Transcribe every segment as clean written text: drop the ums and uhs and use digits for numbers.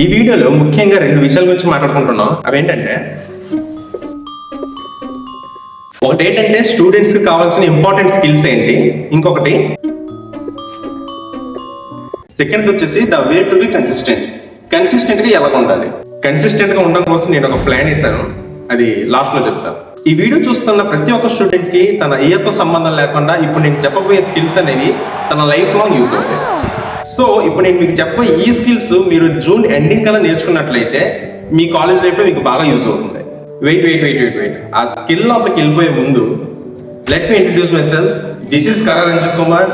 ఈ వీడియోలో ముఖ్యంగా రెండు విషయాల గురించి మాట్లాడుకుంటున్నాం. అవేంటంటే ఒకటి ఏంటంటే స్టూడెంట్స్ కి కావాల్సిన ఇంపార్టెంట్ స్కిల్స్ ఏంటి, ఇంకొకటి సెకండ్ వచ్చేసి the way to be consistent గా ఎలా ఉండాలి. కన్సిస్టెంట్ గా ఉండడం కోసం నేను ఒక ప్లాన్ వేసాను, అది లాస్ట్ లో చెప్తాను. ఈ వీడియో చూస్తున్న ప్రతి ఒక్క స్టూడెంట్ కి తన ఇయర్ తో సంబంధం లేకుండా ఇప్పుడు నేను చెప్పబోయే స్కిల్స్ అనేవి తన లైఫ్ లాంగ్ యూజ్ అవుతాయి. సో ఇప్పుడు నేను మీకు చెప్పబోయే ఈ స్కిల్స్ మీరు జూన్ ఎండింగ్ కల్లా నేర్చుకున్నట్లయితే మీ కాలేజ్ లైఫ్ లో మీకు బాగా యూజ్ అవుతుంది. వెయిట్ ఆ స్కిల్ లోపలికి వెళ్ళిపోయే ముందు let me introduce myself. This is Kara Ranjith Kumar,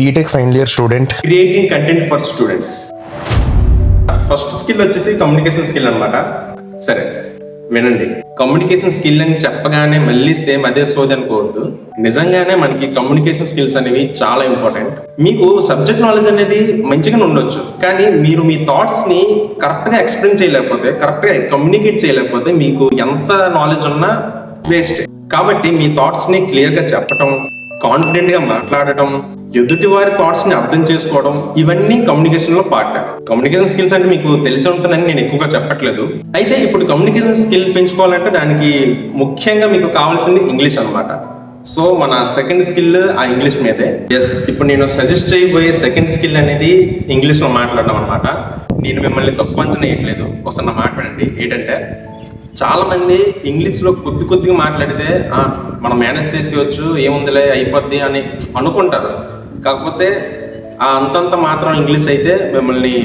BTech final year student, creating content for students. First skill వచ్చేసి కమ్యూనికేషన్ స్కిల్ అన్నమాట. సరే వినండి, కమ్యూనికేషన్ స్కిల్ అని చెప్పగానే మళ్ళీ సేమ్ అదే సోది అనుకోవద్దు. నిజంగానే మనకి కమ్యూనికేషన్ స్కిల్స్ అనేవి చాలా ఇంపార్టెంట్. మీకు సబ్జెక్ట్ నాలెడ్జ్ అనేది మంచిగానే ఉండొచ్చు, కానీ మీరు మీ థాట్స్ ని కరెక్ట్ గా ఎక్స్ప్లెయిన్ చేయలేకపోతే, కరెక్ట్ గా కమ్యూనికేట్ చేయలేకపోతే మీకు ఎంత నాలెడ్జ్ ఉన్నా వేస్ట్. కాబట్టి మీ థాట్స్ ని క్లియర్ గా చెప్పటం, కాన్ఫిడెంట్ గా మాట్లాడటం, ఎదుటి వారి థాట్స్ ని అర్థం చేసుకోవడం, ఇవన్నీ కమ్యూనికేషన్ లో పార్ట్. కమ్యూనికేషన్ స్కిల్స్ అంటే మీకు తెలిసి ఉంటుందని నేను ఎక్కువగా చెప్పట్లేదు. అయితే ఇప్పుడు కమ్యూనికేషన్ స్కిల్ పెంచుకోవాలంటే దానికి ముఖ్యంగా మీకు కావాల్సింది ఇంగ్లీష్ అన్నమాట. సో మన సెకండ్ స్కిల్ ఆ ఇంగ్లీష్ మీదే. ఎస్, ఇప్పుడు నేను సజెస్ట్ చేయబోయే సెకండ్ స్కిల్ అనేది ఇంగ్లీష్ లో మాట్లాడడం అనమాట. నేను మిమ్మల్ని తక్కువ అంచనా వేయట్లేదు, ఒకసారి నా మాట్లాడండి. ఏంటంటే చాలా మంది ఇంగ్లీష్ లో కొద్దిగా మాట్లాడితే మనం మేనేజ్ చేసేయచ్చు, ఏముందిలే అయిపోద్ది అని అనుకుంటారు. కాకపోతే ఆ అంతంత మాత్రం ఇంగ్లీష్ అయితే మిమ్మల్ని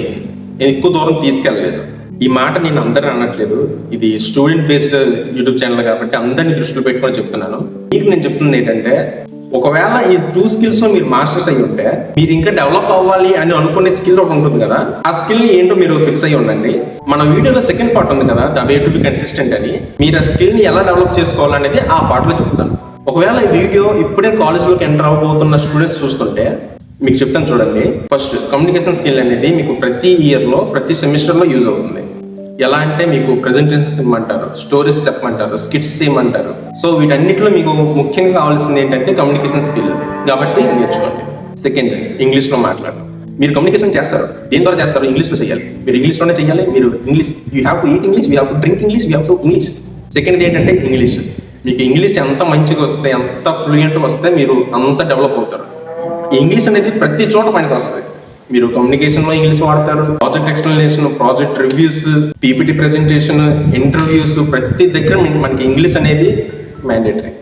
ఎక్కువ దూరం తీసుకెళ్ళలేదు. ఈ మాట నేను అందరిని అనట్లేదు, ఇది స్టూడెంట్ బేస్డ్ యూట్యూబ్ ఛానల్ కాబట్టి అందరినీ దృష్టిలో పెట్టుకొని చెప్తున్నాను. మీకు నేను చెప్తుంది ఏంటంటే, ఒకవేళ ఈ 2 స్కిల్స్ లో మీరు మాస్టర్స్ అయ్యి ఉంటే మీరు ఇంకా డెవలప్ అవ్వాలి అని అనుకునే స్కిల్ ఒకటి ఉంటుంది కదా, ఆ స్కిల్ ఏంటో మీరు ఫిక్స్ అయ్యి ఉండండి. మన వీడియోలో సెకండ్ పార్ట్ ఉంది కదా, the way to be consistent అని. మీరు ఆ స్కిల్ ని ఎలా డెవలప్ చేసుకోవాలనేది ఆ పార్ట్ లో చెప్తాను. ఒకవేళ ఈ వీడియో ఇప్పుడే కాలేజ్లోకి ఎంటర్ అవ్వబోతున్న స్టూడెంట్స్ చూస్తుంటే మీకు చెప్తాను చూడండి. ఫస్ట్, కమ్యూనికేషన్ స్కిల్ అనేది మీకు ప్రతి ఇయర్ లో ప్రతి సెమిస్టర్ లో యూజ్ అవుతుంది. ఎలా అంటే మీకు ప్రెజెంటేషన్స్ ఇవ్వమంటారు, స్టోరీస్ చెప్పమంటారు, స్కిట్స్ ఇవ్వమంటారు. సో వీటన్నిటిలో మీకు ముఖ్యంగా కావాల్సింది ఏంటంటే కమ్యూనికేషన్ స్కిల్. కాబట్టి నేర్చుకోండి. సెకండ్, ఇంగ్లీష్ లో మాట్లాడడం. మీరు కమ్యూనికేషన్ చేస్తారు, దేని ద్వారా చేస్తారు? ఇంగ్లీష్ లో చేయాలి. మీరు ఇంగ్లీష్ లోనే చేయాలి. మీరు English, you have to eat English, you have to drink English, you have to English. Second ఏంటంటే ఇంగ్లీష్. మీకు ఇంగ్లీష్ ఎంత మంచిగా వస్తే, ఎంత ఫ్లూయెంట్గా వస్తే మీరు అంత డెవలప్ అవుతారు. ఈ ఇంగ్లీష్ అనేది ప్రతి చోట పనికి వస్తుంది. మీరు కమ్యూనికేషన్ లో ఇంగ్లీష్ వాడతారు, project explanation, project reviews, PPT presentation, interviews, ప్రతి దగ్గర మనకి ఇంగ్లీష్ అనేది మ్యాండేటరీ.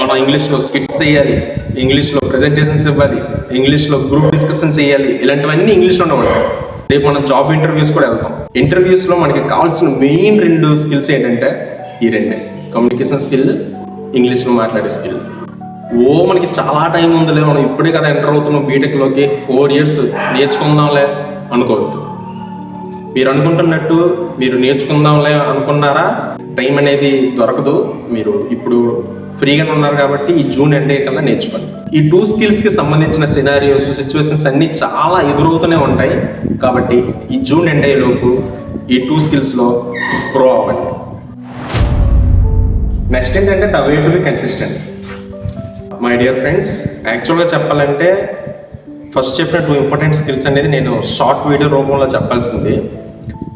మనం ఇంగ్లీష్ లో స్కిట్స్ చేయాలి, ఇంగ్లీష్ లో ప్రెజెంటేషన్స్ ఇవ్వాలి, ఇంగ్లీష్ లో గ్రూప్ డిస్కషన్ చేయాలి. ఇలాంటివన్నీ ఇంగ్లీష్ లోనే ఉంటాయి. రేపు మనం జాబ్ ఇంటర్వ్యూస్ కూడా వెళ్తాం. ఇంటర్వ్యూస్ లో మనకి కావాల్సిన మెయిన్ 2 స్కిల్స్ ఏంటంటే ఈ రెండే, కమ్యూనికేషన్ స్కిల్, ఇంగ్లీష్ లో మాట్లాడే స్కిల్. మనకి చాలా టైం ఉందిలే, మనం ఇప్పుడే కదా ఎంటర్ అవుతున్నాం బీటెక్లోకి, 4 years నేర్చుకుందాంలే అనుకోవద్దు. మీరు అనుకుంటున్నట్టు మీరు నేర్చుకుందాంలే అనుకున్నారా, టైం అనేది దొరకదు. మీరు ఇప్పుడు ఫ్రీగానే ఉన్నారు కాబట్టి ఈ జూన్ ఎండ్ కల్లా నేర్చుకోండి. ఈ 2 స్కిల్స్ కి సంబంధించిన సినారియోస్, సిచ్యువేషన్స్ అన్ని చాలా ఎదురవుతూనే ఉంటాయి. కాబట్టి ఈ జూన్ ఎండ్ అయ్యేలోపు ఈ 2 స్కిల్స్ లో ప్రో అవ్వండి. నెక్స్ట్ ఏంటంటే the way to be consistent. My dear friends, యాక్చువల్గా చెప్పాలంటే ఫస్ట్ చెప్పిన 2 ఇంపార్టెంట్ స్కిల్స్ అనేది నేను షార్ట్ వీడియో రూపంలో చెప్పాల్సింది.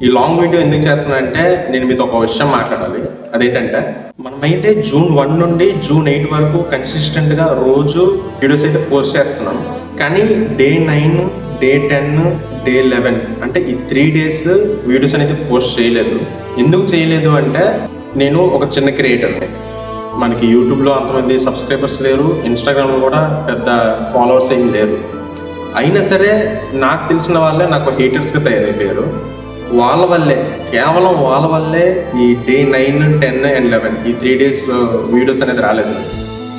ఈ లాంగ్ వీడియో ఎందుకు చేస్తున్నానంటే నేను మీతో ఒక విషయం మాట్లాడాలి. అదేంటంటే మనమైతే జూన్ 1 నుండి జూన్ 8 వరకు కన్సిస్టెంట్గా రోజు వీడియోస్ అయితే పోస్ట్ చేస్తున్నాం. కానీ డే 9, డే 10, డే 11 అంటే ఈ 3 days వీడియోస్ అనేది పోస్ట్ చేయలేదు. ఎందుకు చేయలేదు అంటే నేను ఒక చిన్న క్రియేటర్ని. మనకి యూట్యూబ్లో అంతమంది సబ్స్క్రైబర్స్ లేరు, ఇన్స్టాగ్రామ్లో కూడా పెద్ద ఫాలోవర్స్ ఏం లేరు. అయినా సరే నాకు తెలిసిన వాళ్ళే నాకు హేటర్స్గా తయారైపోయారు. వాళ్ళ వల్లే, కేవలం వాళ్ళ వల్లే ఈ డే 9, 10 and 11 ఈ 3 days వీడియోస్ అనేది రాలేదు.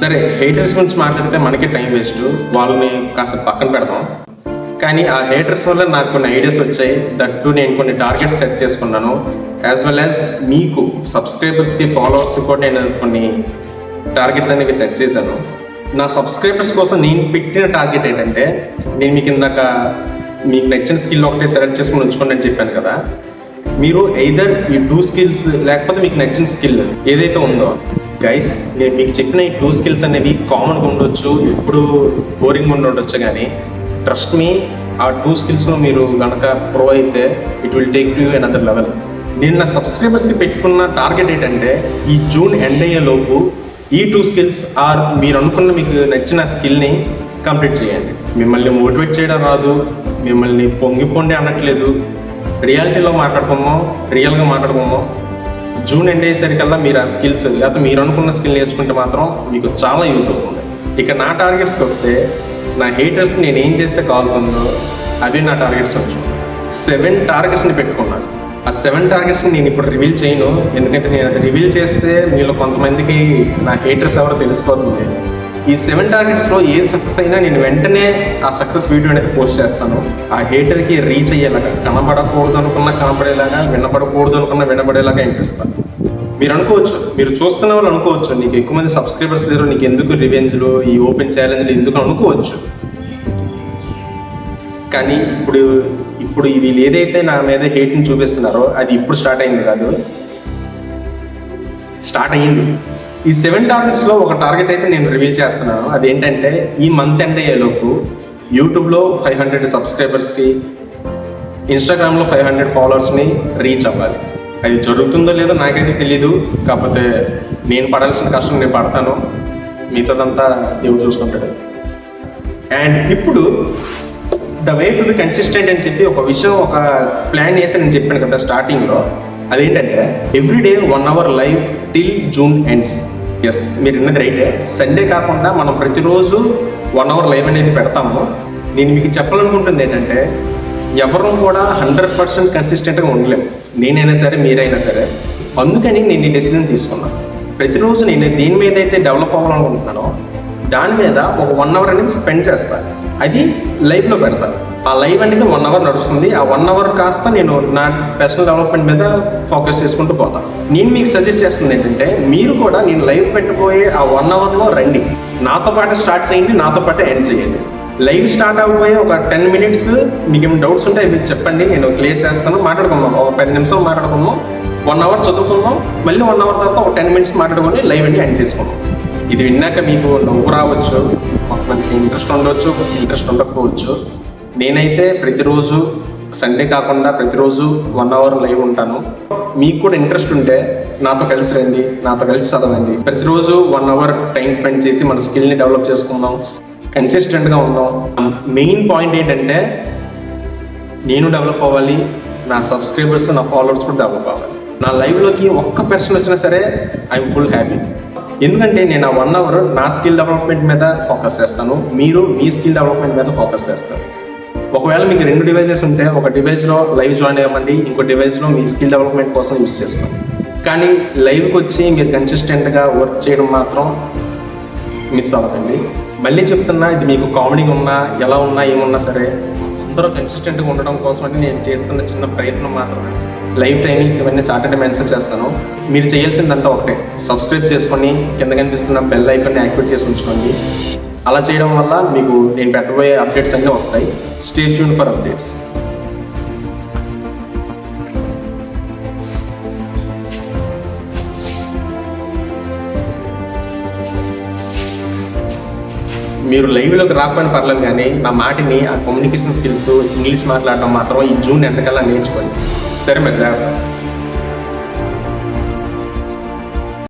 సరే, హేటర్స్ గురించి మాట్లాడితే మనకి టైం వేస్ట్, వాళ్ళని కాస్త పక్కన పెడదాం. కానీ ఆ హేటర్స్ వల్ల నాకు కొన్ని ఐడియాస్ వచ్చాయి. దట్టు నేను కొన్ని టార్గెట్స్ సెట్ చేసుకున్నాను. యాజ్ వెల్ యాజ్ మీకు సబ్స్క్రైబర్స్కి, ఫాలోవర్స్కి కూడా నేను కొన్ని టార్గెట్స్ అనేవి సెట్ చేశాను. నా సబ్స్క్రైబర్స్ కోసం నేను పెట్టిన టార్గెట్ ఏంటంటే, నేను మీకు ఇందాక మీకు నచ్చిన స్కిల్ ఒకటే సెలెక్ట్ చేసుకుని ఉంచుకోండి అని చెప్పాను కదా. మీరు ఎయిదర్ ఈ 2 స్కిల్స్ లేకపోతే మీకు నచ్చిన స్కిల్ ఏదైతే ఉందో, గైస్ నేను మీకు చెప్పిన ఈ 2 స్కిల్స్ అనేవి కామన్గా ఉండొచ్చు, ఎప్పుడు బోరింగ్ ఉండొచ్చు, కానీ ట్రస్ట్ మీ ఆ 2 స్కిల్స్లో మీరు కనుక ప్రో అయితే it will take to another level. నేను నా సబ్స్క్రైబర్స్కి పెట్టుకున్న టార్గెట్ ఏంటంటే ఈ జూన్ ఎండ్ అయ్యే లోపు ఈ 2 స్కిల్స్ ఆర్ మీరు అనుకున్న మీకు నచ్చిన స్కిల్ని కంప్లీట్ చేయండి. మిమ్మల్ని మోటివేట్ చేయడం రాదు, మిమ్మల్ని పొంగిపోండి అనట్లేదు. రియాలిటీలో మాట్లాడుకుందాం, రియల్గా మాట్లాడుకుందాం. జూన్ ఎండ్ అయ్యేసరికల్లా మీరు ఆ స్కిల్స్ లేకపోతే మీరు అనుకున్న స్కిల్ నేర్చుకుంటే మాత్రం మీకు చాలా యూజ్ అవుతుంది. ఇక నా టార్గెట్స్కి వస్తే నా హేటర్స్కి నేను ఏం చేస్తే కాలుతుందో అవి నా టార్గెట్స్ వచ్చు. 7 టార్గెట్స్ని పెట్టుకున్నాను. ఆ 7 టార్గెట్స్ని నేను ఇప్పుడు రివీల్ చేయను, ఎందుకంటే నేను అది రివీల్ చేస్తే మీలో కొంతమందికి నా హేటర్స్ ఎవరో తెలిసిపోతుంది. ఈ 7 టార్గెట్స్లో ఏ సక్సెస్ అయినా నేను వెంటనే ఆ సక్సెస్ వీడియో అనేది పోస్ట్ చేస్తాను. ఆ హేటర్కి రీచ్ అయ్యేలాగా, కనబడకూడదు అనుకున్నా కనబడేలాగా, వినపడకూడదు అనుకున్నా వినపడేలాగా వినిపిస్తాను. మీరు అనుకోవచ్చు, మీరు చూస్తున్న వాళ్ళు అనుకోవచ్చు, నీకు ఎక్కువ మంది సబ్స్క్రైబర్స్ లేరు, నీకు ఎందుకు రివెంజ్లు, ఈ ఓపెన్ ఛాలెంజ్లు ఎందుకు అనుకోవచ్చు. కానీ ఇప్పుడు వీళ్ళు ఏదైతే నా మీద హేట్ని చూపిస్తున్నారో అది ఇప్పుడు స్టార్ట్ అయింది కాదు, స్టార్ట్ అయ్యింది. ఈ 7 టార్గెట్స్లో ఒక టార్గెట్ అయితే నేను రివీల్ చేస్తున్నాను. అదేంటంటే ఈ మంత్ ఎండ్ అయ్యేలోపు యూట్యూబ్లో 500 సబ్స్క్రైబర్స్కి, ఇన్స్టాగ్రామ్లో 500 ఫాలోవర్స్ని రీచ్ అవ్వాలి. అది జరుగుతుందో లేదో నాకైతే తెలీదు, కాకపోతే నేను పడాల్సిన కష్టం నేను పడతాను, మిగతాదంతా దేవుడు చూసుకుంటాడు. అండ్ ఇప్పుడు the way to be consistent అని చెప్పి ఒక విషయం, ఒక ప్లాన్ చేసి నేను చెప్పాను కదా స్టార్టింగ్లో. అదేంటంటే everyday 1 hour live till June ends. Yes, మీరు విన్నది రైటే. సండే కాకుండా మనం ప్రతిరోజు 1 అవర్ లైవ్ అనేది పెడతాము. నేను మీకు చెప్పాలనుకుంటుంది ఏంటంటే ఎవరు కూడా 100% కన్సిస్టెంట్గా ఉండలేము, నేనైనా సరే మీరైనా సరే. అందుకని నేను ఈ డెసిజన్ తీసుకున్నాను. ప్రతిరోజు నేను దేని మీద అయితే డెవలప్ అవ్వాలనుకుంటున్నానో దాని మీద ఒక 1 అవర్ అనేది స్పెండ్ చేస్తాను. అది లైవ్లో పెడతాను. ఆ లైవ్ అనేది 1 అవర్ నడుస్తుంది. ఆ 1 అవర్ కాస్త నేను నా పర్సనల్ డెవలప్మెంట్ మీద ఫోకస్ చేసుకుంటూ పోతాను. నేను మీకు సజెస్ట్ చేస్తుంది ఏంటంటే మీరు కూడా నేను లైవ్ పెట్టబోయే ఆ 1 అవర్లో రండి, నాతో పాటు స్టార్ట్ చేయండి, నాతో పాటు ఎండ్ చేయండి. లైవ్ స్టార్ట్ అవ్వబోయే ఒక 10 మినిట్స్ మీకు ఏమైనా డౌట్స్ ఉంటే మీకు చెప్పండి, నేను క్లియర్ చేస్తాను. మాట్లాడుకుందాం, ఒక 10 నిమిషాలు మాట్లాడుకుందాం, 1 అవర్ చదువుకుందాం, మళ్ళీ 1 అవర్ తర్వాత ఒక 10 మినిట్స్ మాట్లాడుకొని లైవ్ అని ఎండ్ చేసుకుందాం. ఇది విన్నాక మీకు నవ్వు రావచ్చు, కొంతమందికి ఇంట్రెస్ట్ ఉండవచ్చు, ఇంట్రెస్ట్ ఉండకపోవచ్చు. నేనైతే ప్రతిరోజు సండే కాకుండా ప్రతిరోజు 1 అవర్ లైవ్ ఉంటాను. మీకు కూడా ఇంట్రెస్ట్ ఉంటే నాతో కలిసి రండి, నాతో కలిసి చదవండి. ప్రతిరోజు 1 అవర్ టైం స్పెండ్ చేసి మన స్కిల్ని డెవలప్ చేసుకుందాం, కన్సిస్టెంట్గా ఉందాం. మెయిన్ పాయింట్ ఏంటంటే నేను డెవలప్ అవ్వాలి, నా సబ్స్క్రైబర్స్, నా ఫాలోవర్స్ కూడా డెవలప్ అవ్వాలి. నా లైవ్లోకి ఒక్క పర్సన్ వచ్చినా సరే ఐఎమ్ ఫుల్ హ్యాపీ. ఎందుకంటే నేను ఆ 1 అవర్ నా స్కిల్ డెవలప్మెంట్ మీద ఫోకస్ చేస్తాను, మీరు మీ స్కిల్ డెవలప్మెంట్ మీద ఫోకస్ చేస్తారు. ఒకవేళ మీకు 2 డివైజెస్ ఉంటే ఒక డివైస్లో లైవ్ జాయిన్ అవ్వండి, ఇంకో డివైస్లో మీ స్కిల్ డెవలప్మెంట్ కోసం యూజ్ చేసుకోండి. కానీ లైవ్కి వచ్చి మీరు కన్సిస్టెంట్గా వర్క్ చేయడం మాత్రం మిస్ అవ్వకండి. మళ్ళీ చెప్తున్నా, ఇది మీకు కామెడీగా ఉన్నా, ఎలా ఉన్నా, ఏమున్నా సరే అందరూ కన్సిస్టెంట్గా ఉండడం కోసం అంటే నేను చేస్తున్న చిన్న ప్రయత్నం మాత్రమే. లైవ్ టైమింగ్స్ ఇవన్నీ సాటర్డే మెన్షన్ చేస్తాను. మీరు చేయాల్సిందంతా ఒకటే, సబ్స్క్రైబ్ చేసుకొని కింద కనిపిస్తున్న బెల్ ఐకాన్ని యాక్టివేట్ చేసి ఉంచుకోండి. అలా చేయడం వల్ల మీకు నేను పెట్టబోయే అప్డేట్స్ అన్నీ వస్తాయి. Stay tune for updates. మీరు లైవ్లోకి రాకపోయినా పర్లేదు, కానీ నా మాటిని, ఆ కమ్యూనికేషన్ స్కిల్స్, ఇంగ్లీష్ మాట్లాడడం మాత్రం ఈ జూన్ ఎంతకల్లా నేర్చుకోండి. సరే మరి జాగ్రత్త.